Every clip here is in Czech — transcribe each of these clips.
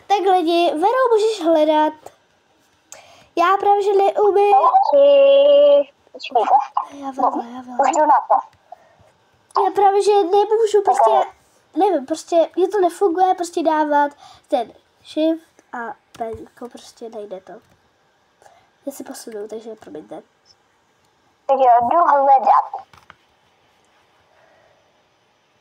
Tak lidi, Vero, můžeš hledat. Já právě, že neumím. Počkejte. Já vím. Už jdu na to. Já právě, že nemůžu prostě, nevím, prostě mě to nefunguje, prostě dávat ten shift a pen, jako prostě nejde to. Já si posunu, takže promiňte. Tak jo, jdu hledat.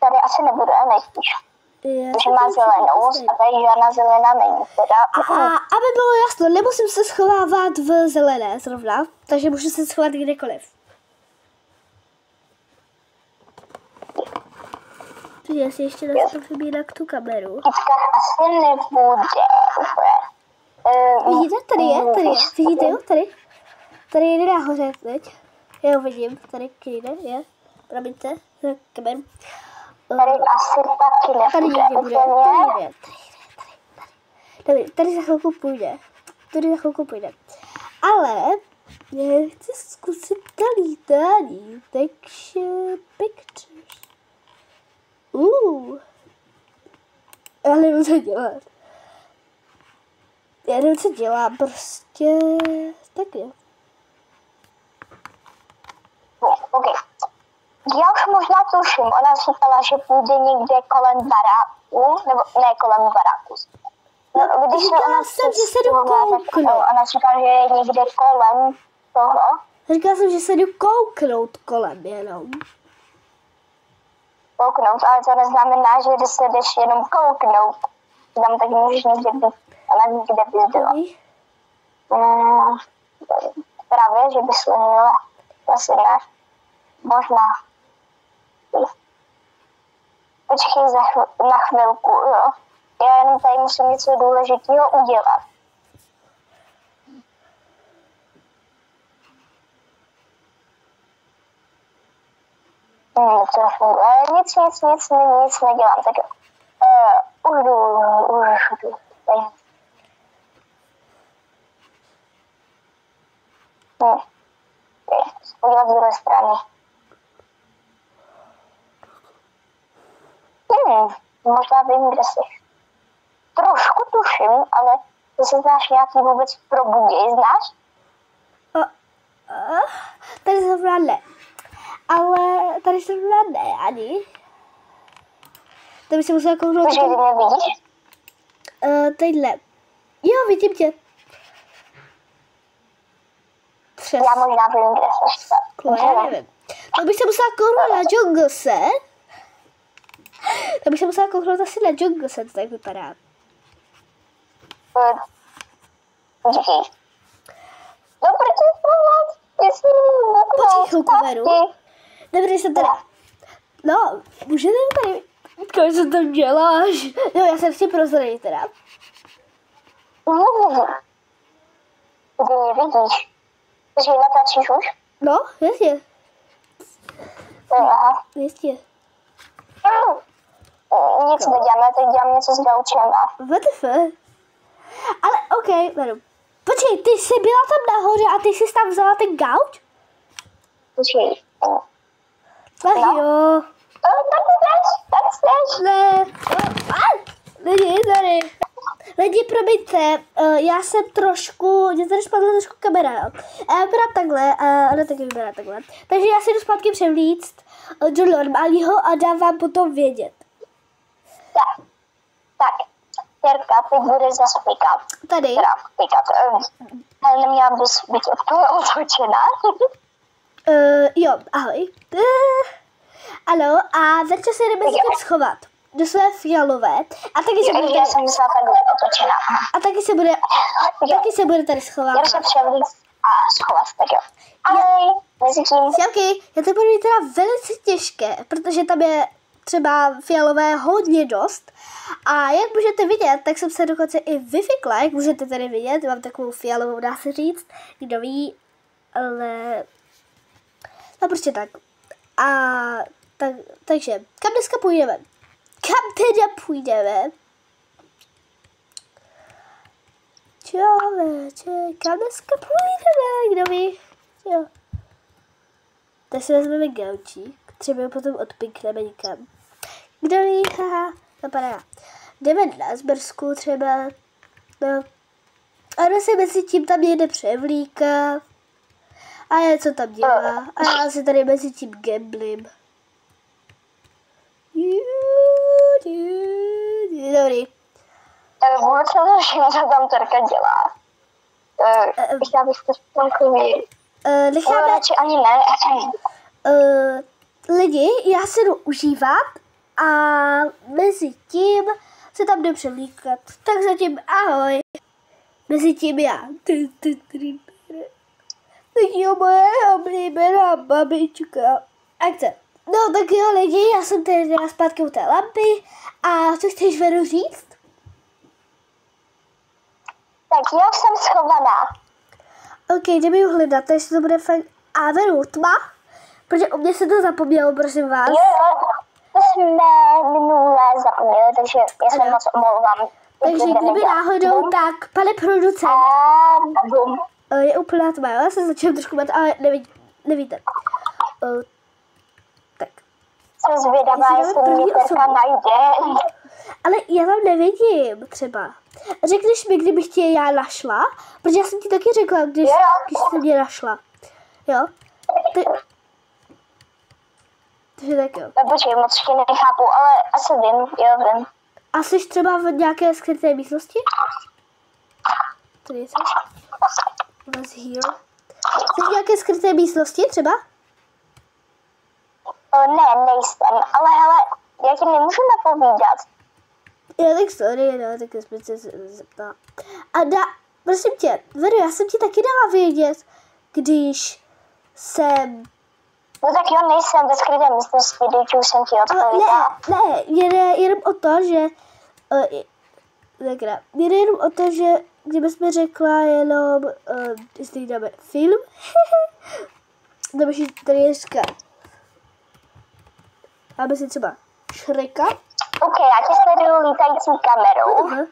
Tady asi nebude, nejspíš. Protože má zelenou a tady žádná zelená není. Teda. A aby bylo jasno, nemusím se schovávat v zelené zrovna, takže můžu se schovat kdekoliv. Já si ještě nastavím jinak tu kameru. Asi nebude úplně. Vidíte, tady je, vidíte jo, tady? Tady jde nahoře teď. Já ho vidím, tady jde, promiňte, za kameru. Tady asi taky nebude. Tady za chvilku půjde. Ale já chci zkusit lítání, takže pictures. Já nevím, co dělat. Já nevím, co dělám, prostě tak jo. OK. Já už možná tuším, ona říkala, že půjde někde kolem baráku, nebo ne kolem baráku. No, když říkala jsem, že se jdu kouknout. Ona říkala, že je někde kolem toho. Říkala jsem, že se jdu kouknout kolem jenom. Kouknout, ale to neznamená, že když se jdeš jenom kouknout. Tam tak můžeš někde být, ale někde bys byla. Právě, že bys měla, asi ne. Možná. Počkej na chvilku, jo. Já jenom tady musím něco důležitého udělat. To nefunguje. Nic nedělám. Tak už jdu. Podívat z druhé strany. Možná vím, kde jsi. Trošku tuším, ale ty se znáš nějaký vůbec Probuděj, znáš? Tady zrovna ne. Ale tady zrovna ne, ani. To by se musela kouknout. Takže ty mě vidíš? Tadyhle. Jo, vidím tě. Já možná vím, kde jsi. Já nevím. To bych se musela kouknout na Junglese. To bych se musela kouknout asi na Junglese, to tak vypadá. Díky. No, protože počkej chvilku, Veru. Dobrý, jsem tady. No, můžete tady. Kolik co tam děláš? Jo, já jsem si prozradil teda. Ty mě vidíš. Takže natáčíš už? No, jasně. Aha. Jistě. Nic neděláme, teď dělám něco s gaučema. WTF? Ale OK, Veru. Počkej, ty jsi byla tam nahoře a ty jsi tam vzala ten gauč? Počkej. Tak jo. Tak chceš. Ne. Lidi, tady. Lidi, promiňte, já jsem trošku, mě tady spadla trošku kamera, jo. A já vypadám takhle, a ona taky vypadá takhle. Takže já si jdu zpátky převlíct do normálního a dám vám potom vědět. Tak. Terka, teď budeš zase pikat. Tady. Teda pikat. Ale neměla bys být otočená. Jo, ahoj. Ano, a začal se jdeme s schovat. Do své fialové. A taky se bude... Já jsem myslela takhle otočená. A taky se bude tady schovat. Já se převlíct a schovat, tak jo. Ahoj, mezi tím. Čauky, já to budu mít teda velice těžké, protože tam je třeba fialové hodně dost. A jak můžete vidět, tak jsem se dokonce i vyfikla, jak můžete tady vidět, mám takovou fialovou, dá se říct, kdo ví, ale no prostě tak. A takže, kam dneska půjdeme? Kam teda půjdeme? Člověče, kam dneska půjdeme, kdo ví? Jo. Tak si vezmeme gaučík, třeba potom odpikneme někam. Kdo ví, haha, napadá. Jdeme na Zbersku třeba, No. A ona se mezi tím tam jede převlíká. A něco tam dělá. A já se tady mezi tím gamblím. Dobrý. Vůbec nevím, co tam Terka dělá. Já bych to takový... Necháme... radši ani ne. Lidi, já se jdu užívat a mezi tím se tam jde převlíkat. Tak zatím ahoj. Mezi tím já. Tak jo, moje oblíbená babička. Akce. No tak jo lidi, já jsem tady zpátky u té lampy a co chceš Veru říct? Tak já jsem schovaná. OK, jdeme ji hledat, takže to bude fakt... A Veru, tma? Protože u mě se to zapomnělo, prosím vás. Jo, to jsme minule zapomněli, takže já se moc omlouvám. Takže kdyby náhodou, tak pane producent. Bum. Je úplná tma, já se začala trošku bát, ale nevíte. Tak. Jsem zvědavá, jestli mě Terka najde. Ale já tam nevidím třeba. Řekneš mi, kdybych tě já našla, protože já jsem ti taky řekla, když jsi mě našla. Jo? Takže tak jo. Počkej, moc tě nechápu, ale asi vím. A jsi třeba v nějaké skryté místnosti? Tady jsi? Was here. Jsi v nějaké skryté místnosti třeba? Ne, nejsem, ale hele, já ti nemůžu napovídat. Jo, tak sorry, no, tak jsme se zeptala. A prosím tě, Veru, já jsem ti taky dala vědět, když jsem... No tak jo, nejsem ve skryté místnosti, když už jsem ti odpověděla. Ne, jde jenom o to, že... Jde jenom o to, že kdybychom řekla jenom, jestli dáme film, nebo si tady je říkat. Dáme si třeba Shreka. OK, já ti sleduju lítající kamerou.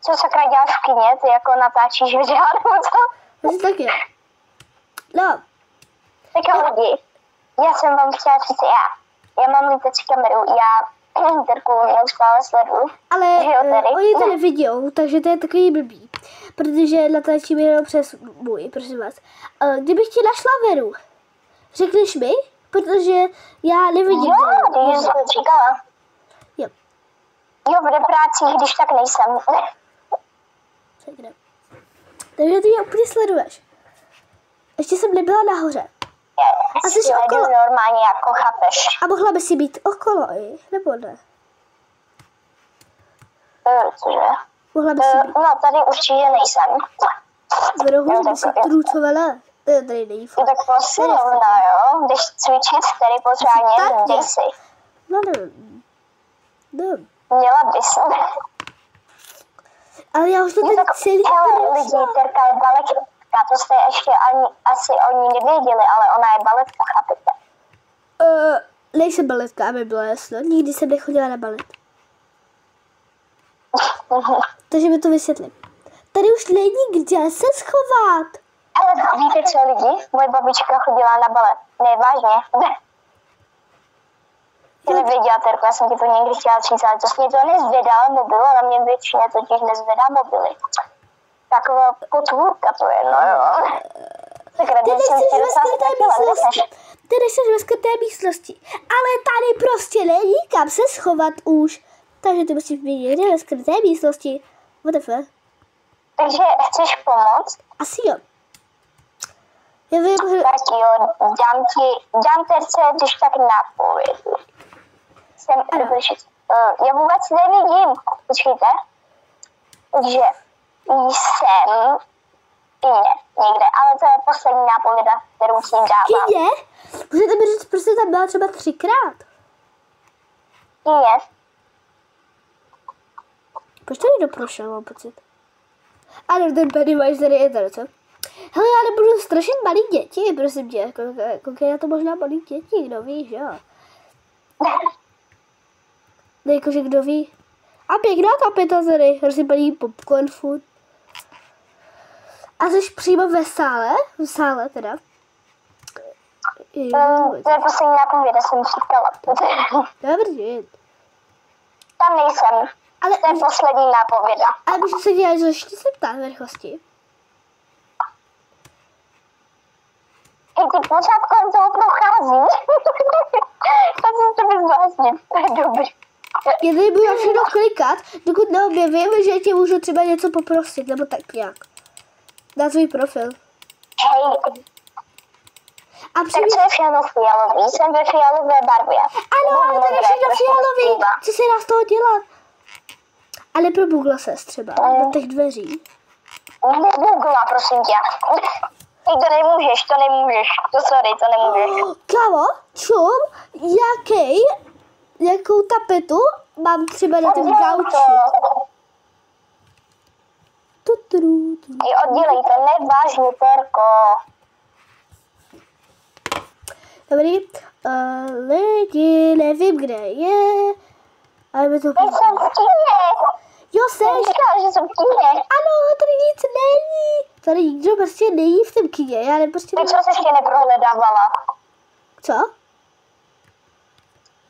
Co sakra děláš v kině? Ty jako natáčíš videa nebo co? Asi taky. No. Tak jo, lidi. Já jsem vám chtěla říct, já mám lítající kameru, já Terku neustále sleduju. Ale oni to nevidí, takže to je takový blbý. Protože natáčím jenom přes můj, prosím vás. Kdybych ti našla Veru, řekneš mi? Protože já nevidím. Jo, ty jsi to říkala. Jo. Jo, v reprácích, když tak nejsem. Takže ty mě úplně sleduješ. Ještě jsem nebyla nahoře. A jsi okolo. Normálně, jako chápeš. A mohla by si být okolo i, nebo ne? Cože? Mohla by si být. No, tady určitě nejsem. V rohu by si trucovala. Tady není fakt. Tak posilovna, jo? Když cvičit tady pořádně, dej si. No. Měla bys. Ale já už to tady celý hele, lidi, Terka je baletka. To jste ještě asi o ní nevěděli, ale ona je baletka, chápete? Nejsem baletka, aby bylo jasno. Nikdy jsem nechodila na balet. Takže mi to vysvětlím. Tady už není kde se schovat. Ale víte co, lidi? Moje babička chodila na balet. Ne, vážně. Ty nevěděla, Terko, já jsem ti to někdy chtěla říct, ale to jsi mě to nezvedala mobil, a na mě většině totiž nezvedá mobily. Taková potvůrka to je, no jo. Tak Ty nechceš ve skryté místnosti, ale tady prostě není kam se schovat už. Takže ty musíš být někde ve skryté místnosti. WTF? Takže chceš pomoct? Asi jo. Já vím, že... Tak jo, dám Terce, když tak napovědu. Já vůbec nevidím. Počkejte. Takže jsem někde, ale to je poslední nápověda, kterou si dávám. Kyně? Můžete mi říct, prostě tam byla třeba 3krát. Kyně. Proč to někdo prošel, mám pocit? Ano, ten Pennywise tady je tady, co? Hele, já nebudu strašit malý děti, prosím tě. Koukej na to možná malý děti, kdo ví, že jo? Jakože kdo ví. A pěkná tapeta tady, rozsypaný popcorn food. A jsi přímo ve sále? V sále teda? To je poslední nápověda, jsem říkala. Dobrý. Tam nejsem. Ale, To je poslední nápověda. ale můžu se dělat, že ještě se ptát v rychlosti. Hej, ty pořád kolem toho prochází. To jsem se vyzváznit. To je dobrý. Já tady budu na všechno klikat, dokud neobjevím, že tě můžu třeba něco poprosit, nebo tak nějak. Na tvůj profil. Hej, A tak co je všechno fialový? Jsem ve fialové barvě. ano, ale to je všechno fialový. Co se dá z toho dělat? Ale pro Google ses třeba, do těch dveří. Google, prosím tě. Hej, to nemůžeš. To sorry, to nemůžeš. Kámo, čum, jakou tapetu mám třeba na tom gauči. Hej, oddělej to, nevážně, Terko. Dobrý, lidi, nevím, kde je. Ale mi to... Jsem v kyně. Jo, seš. Říkala, že jsem v kyně. Ano, tady nic není. Tady nikdo prostě není v tom kyně, já ne prostě... Ty co jsi ještě neprohledávala? Co?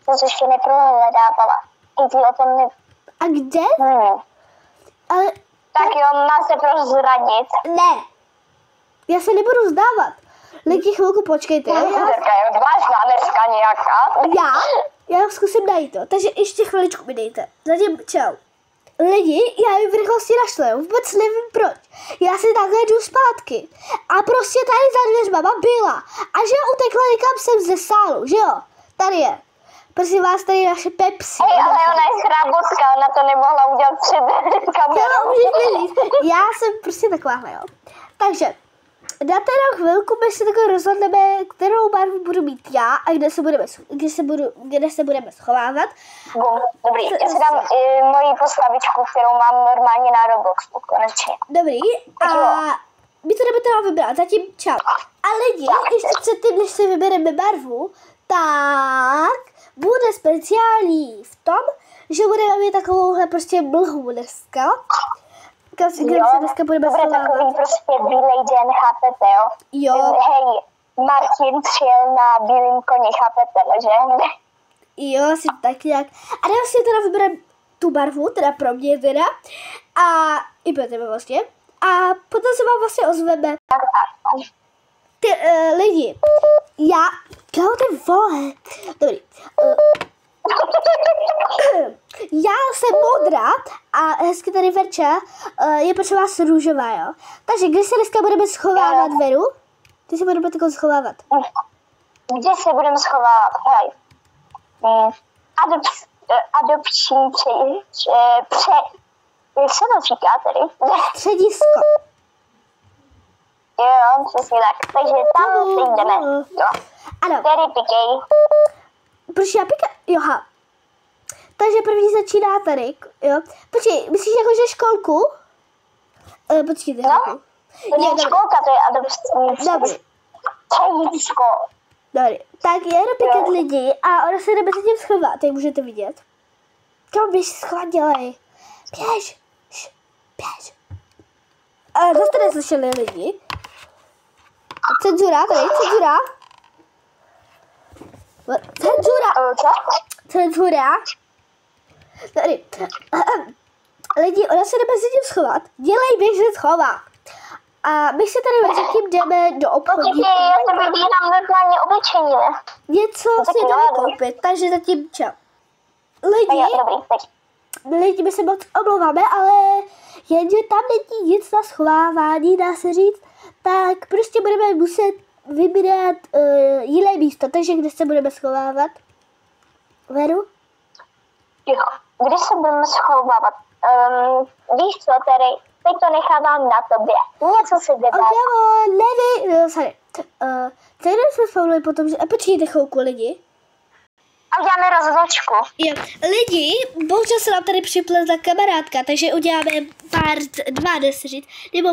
To jsi ještě neprohledávala. I ty o tom ne... A kde? Ale Tak jo, má se prozradit. ne. Já se nebudu vzdávat. Lidi, chvilku počkejte. Terka je odvážná dneska nějaká. Já zkusím najít to. Takže ještě chviličku mi dejte. Zatím čau. Lidi, já ji v rychlosti našla, vůbec nevím proč. Já si takhle jdu zpátky. A prostě tady za dveřma byla. A že utekla někam sem ze sálu, že jo? Tady je. Prosím vás, tady naše Pepsi. Hej, ale ona je chrábotka, ona to nemohla udělat před kamerou. Já jsem prostě takováhle, jo. Takže, na teda chvilku my si takhle rozhodneme, kterou barvu budu mít já a kde se budeme schovávat. Dobrý, já si dám moji postavičku, kterou mám normálně na Robloxu, konečně. Dobrý, a my to jdeme teda vybrat, zatím čau. A lidi, ještě předtím, než si vybereme barvu, tak bude speciální v tom, že budeme mít takovouhle prostě mlhu dneska. Kde se dneska budeme schovávat. Bude takový prostě bílej den, chápete, jo? Jo. Hej, Martin přijel na bílým koni, chápete, že? Jo, asi tak nějak. A já si teda vybereme tu barvu, teda pro mě teda. A i pro tebe vlastně. A potom se vám vlastně ozveme. Ty lidi, kámo, ty vole. Dobrý. Já jsem modrá a hezky tady Verča je pro vás růžová, jo. Takže když se dneska budeme schovávat, Veru? Ty se budeme takhle schovávat. Kde se budeme schovávat? Hej. Adopční jak se to říká tady? Středisko. Jo, přesně tak. Takže tam jdeme. Jo. Ano. Tady pikej. Proč já pika? Joha. Takže první začíná tady, jo. Počkej, myslíš jako, že školku? Počkejte. No, to není školka, to je adopční. Dobrý. Středisko. Dobrý. Tak já jdu pikat lidi a ona se jdeme se tím schovat, jak můžete vidět. Kam běž schovat, dělej. Běž. Běž. Zase neslyšeli lidi. Cenzura, tady, cenzura. Cenzura. Tady. Lidi, ona se jdeme se tím schovat. Dělej, běž se schová. A my se tady mezi tím jdeme do obchodní. Já se vybírám normálně oblečení, ne? Něco si jdeme koupit, takže zatím čau. Lidi, my se moc omlouváme, ale jenže tam není nic na schovávání, dá se říct, tak prostě budeme muset vybírat jiné místo, takže kde se budeme schovávat? Veru? Jo, kde se budeme schovávat? Víš co, tady, teď to nechávám na tobě. Něco si vybrat. Nevím, sorry. Tady jsme spavili potom, že... Počkejte chvilku, lidi. A uděláme rozhodčku. Jo, lidi, bohužel se nám tady připlezla kamarádka, takže uděláme dva, dá se říct, nebo